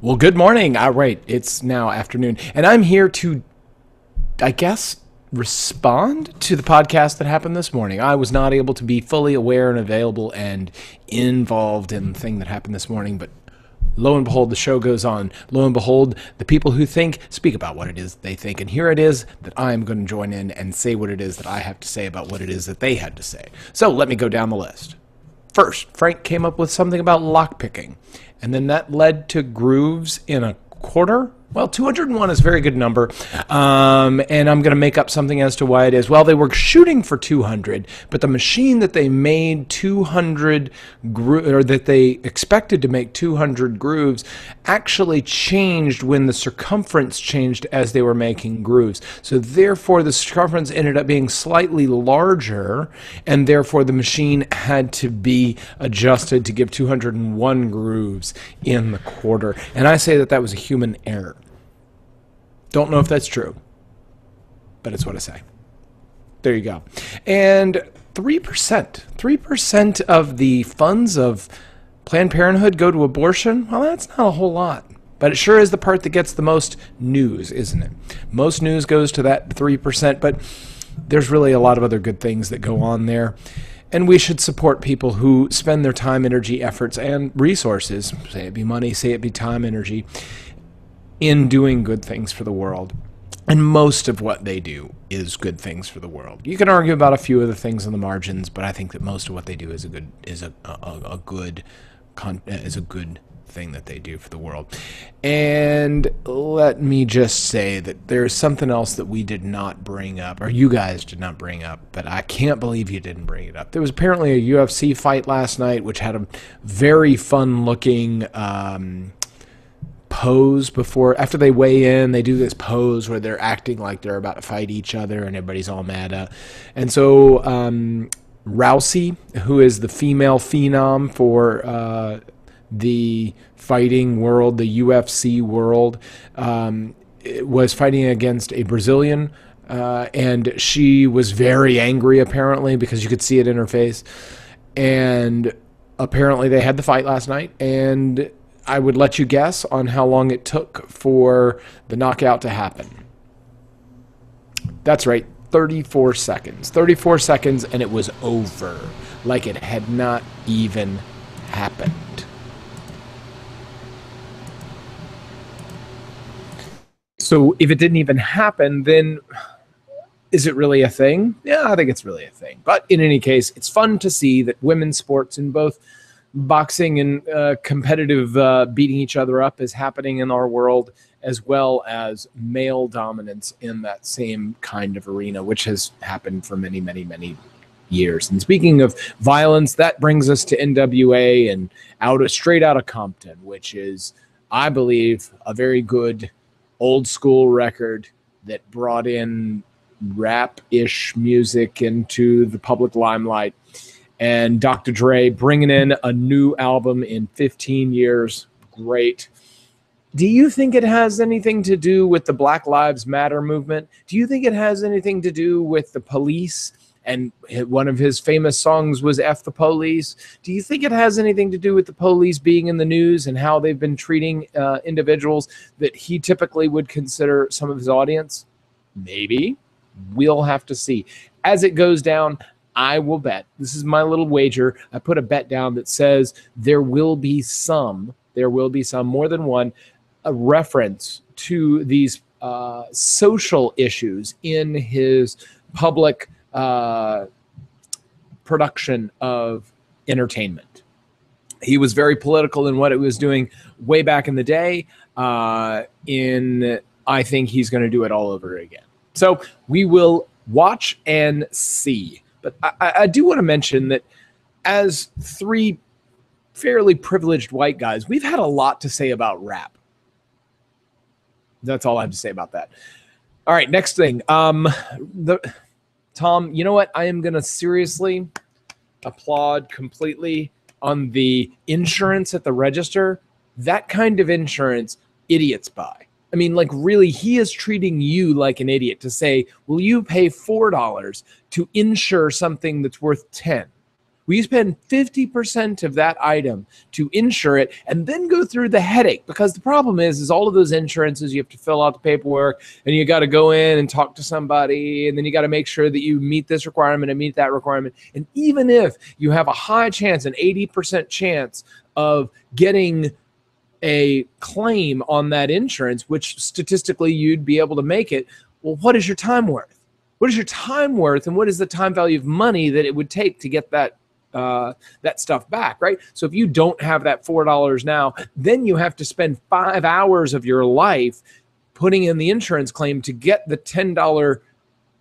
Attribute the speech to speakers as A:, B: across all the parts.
A: Well, good morning. Right, it's now afternoon, and I'm here to, I guess, respond to the podcast that happened this morning. I was not able to be fully aware and available and involved in the thing that happened this morning, but lo and behold, the show goes on. Lo and behold, the people who think speak about what it is they think, and here it is that I am going to join in and say what it is that I have to say about what it is that they had to say. So let me go down the list. First, Frank came up with something about lockpicking, and then that led to grooves in a quarter. Well, 201 is a very good number, and I'm going to make up something as to why it is. Well, they were shooting for 200, but the machine that they made 200 or that they expected to make 200 grooves actually changed when the circumference changed as they were making grooves. So therefore, the circumference ended up being slightly larger, and therefore the machine had to be adjusted to give 201 grooves in the quarter. And I say that that was a human error. Don't know if that's true, but it's what I say. There you go. And 3% of the funds of Planned Parenthood go to abortion. Well, that's not a whole lot, but it sure is the part that gets the most news, isn't it? Most news goes to that 3%, but there's really a lot of other good things that go on there. And we should support people who spend their time, energy, efforts, and resources, say it be money, say it be time, energy, in doing good things for the world. And most of what they do is good things for the world. You can argue about a few of the things on the margins, but I think that most of what they do is a good thing that they do for the world. And let me just say that there's something else that we did not bring up, or you guys did not bring up, but I can't believe you didn't bring it up. There was apparently a UFC fight last night, which had a very fun-looking pose after they weigh in. They do this pose where they're acting like they're about to fight each other and everybody's all mad. And so Rousey, who is the female phenom for the fighting world, the UFC world, was fighting against a Brazilian, and she was very angry apparently because you could see it in her face. And apparently they had the fight last night, and I would let you guess on how long it took for the knockout to happen. That's right, 34 seconds. 34 seconds, and it was over, like it had not even happened. So if it didn't even happen, then is it really a thing? Yeah, I think it's really a thing. But in any case, it's fun to see that women's sports in both boxing and competitive beating each other up is happening in our world, as well as male dominance in that same kind of arena, which has happened for many, many, many years. And speaking of violence, that brings us to NWA and straight out of Compton, which is, I believe, a very good old school record that brought in rap-ish music into the public limelight. And Dr. Dre bringing in a new album in 15 years. Great. Do you think it has anything to do with the Black Lives Matter movement? Do you think it has anything to do with the police? And one of his famous songs was F the Police. Do you think it has anything to do with the police being in the news and how they've been treating individuals that he typically would consider some of his audience? Maybe. We'll have to see. As it goes down, I will bet, this is my little wager, I put a bet down that says there will be some, more than one, a reference to these social issues in his public production of entertainment. He was very political in what it was doing way back in the day. I think he's going to do it all over again. So we will watch and see. But I do want to mention that as three fairly privileged white guys, we've had a lot to say about rap. That's all I have to say about that. All right, next thing. Tom, you know what? I am going to seriously applaud completely on the insurance at the register. That kind of insurance, idiots buy. I mean, like, really, he is treating you like an idiot to say, will you pay $4 to insure something that's worth $10? We spend 50% of that item to insure it and then go through the headache, because the problem is all of those insurances, you have to fill out the paperwork and you got to go in and talk to somebody, and then you got to make sure that you meet this requirement and meet that requirement. And even if you have a high chance, an 80% chance of getting a claim on that insurance, which statistically you'd be able to make it, well, what is your time worth? What is your time worth, and what is the time value of money that it would take to get that stuff back, right? So if you don't have that $4 now, then you have to spend 5 hours of your life putting in the insurance claim to get the $10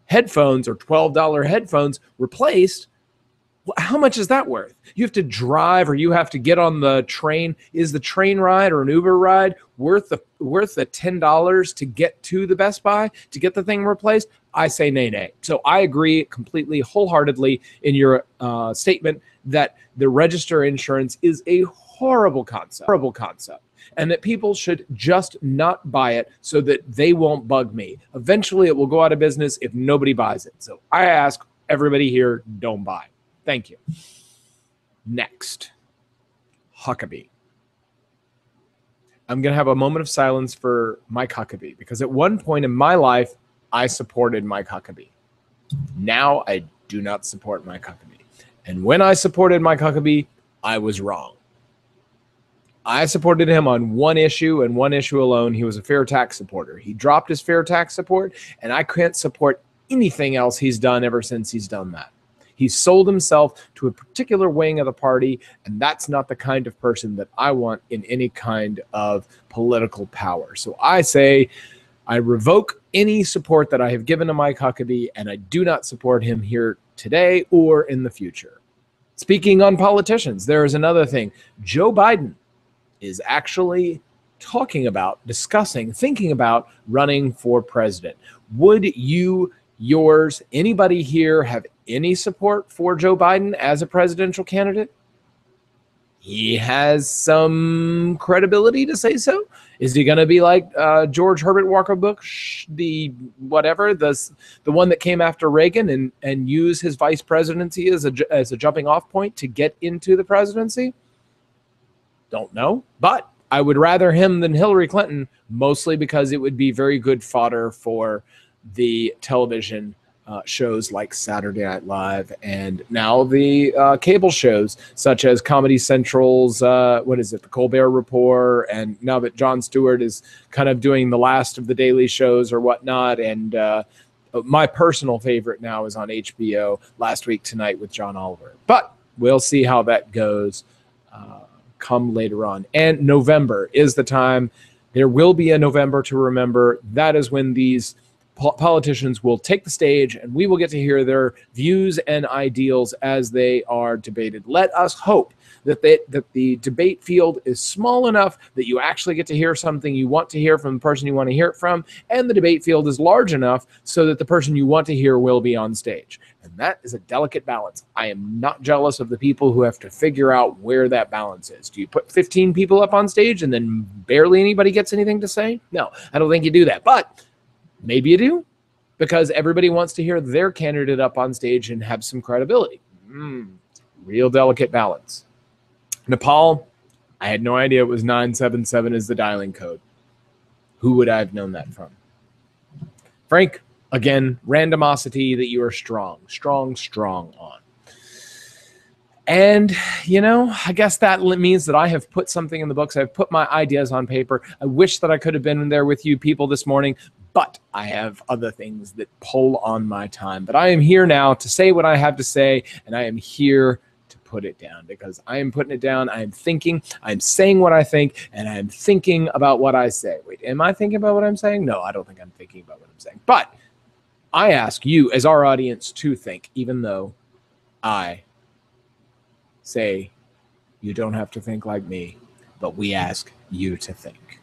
A: headphones or $12 headphones replaced. How much is that worth? You have to drive, or you have to get on the train. Is the train ride or an Uber ride worth the $10 to get to the Best Buy to get the thing replaced? I say nay. So I agree completely, wholeheartedly in your statement that the register insurance is a horrible concept, and that people should just not buy it so that they won't bug me. Eventually, it will go out of business if nobody buys it. So I ask everybody here, don't buy. Thank you. Next, Huckabee. I'm going to have a moment of silence for Mike Huckabee, because at one point in my life, I supported Mike Huckabee. Now I do not support Mike Huckabee. And when I supported Mike Huckabee, I was wrong. I supported him on one issue and one issue alone. He was a fair tax supporter. He dropped his fair tax support, and I can't support anything else he's done ever since he's done that. He sold himself to a particular wing of the party, and that's not the kind of person that I want in any kind of political power. So I say I revoke any support that I have given to Mike Huckabee, and I do not support him here today or in the future. Speaking on politicians, there is another thing. Joe Biden is actually thinking about running for president. Would you, anybody here have any support for Joe Biden as a presidential candidate? He has some credibility to say so. Is he going to be like George Herbert Walker Bush, the one that came after Reagan, and use his vice presidency as a jumping off point to get into the presidency? Don't know, but I would rather him than Hillary Clinton, mostly because it would be very good fodder for the television shows like Saturday Night Live, and now the cable shows such as Comedy Central's, the Colbert Report, and now that Jon Stewart is kind of doing the last of the daily shows or whatnot, and my personal favorite now is on HBO, Last Week Tonight with John Oliver. But we'll see how that goes come later on. And November is the time. There will be a November to remember. That is when these politicians will take the stage, and we will get to hear their views and ideals as they are debated. Let us hope that the debate field is small enough that you actually get to hear something you want to hear from the person you want to hear it from, and the debate field is large enough so that the person you want to hear will be on stage. And that is a delicate balance. I am not jealous of the people who have to figure out where that balance is. Do you put 15 people up on stage and then barely anybody gets anything to say? No, I don't think you do that. But maybe you do, because everybody wants to hear their candidate up on stage and have some credibility. Real delicate balance. Nepal, I had no idea it was 977 as the dialing code. Who would I have known that from? Frank, again, randomosity that you are strong on. And, I guess that means that I have put something in the books. I've put my ideas on paper. I wish that I could have been there with you people this morning, but I have other things that pull on my time. But I am here now to say what I have to say, and I am here to put it down, because I am putting it down. I am thinking, I'm saying what I think, and I am thinking about what I say. Wait, am I thinking about what I'm saying? No, I don't think I'm thinking about what I'm saying. But I ask you as our audience to think, even though I say you don't have to think like me, but we ask you to think.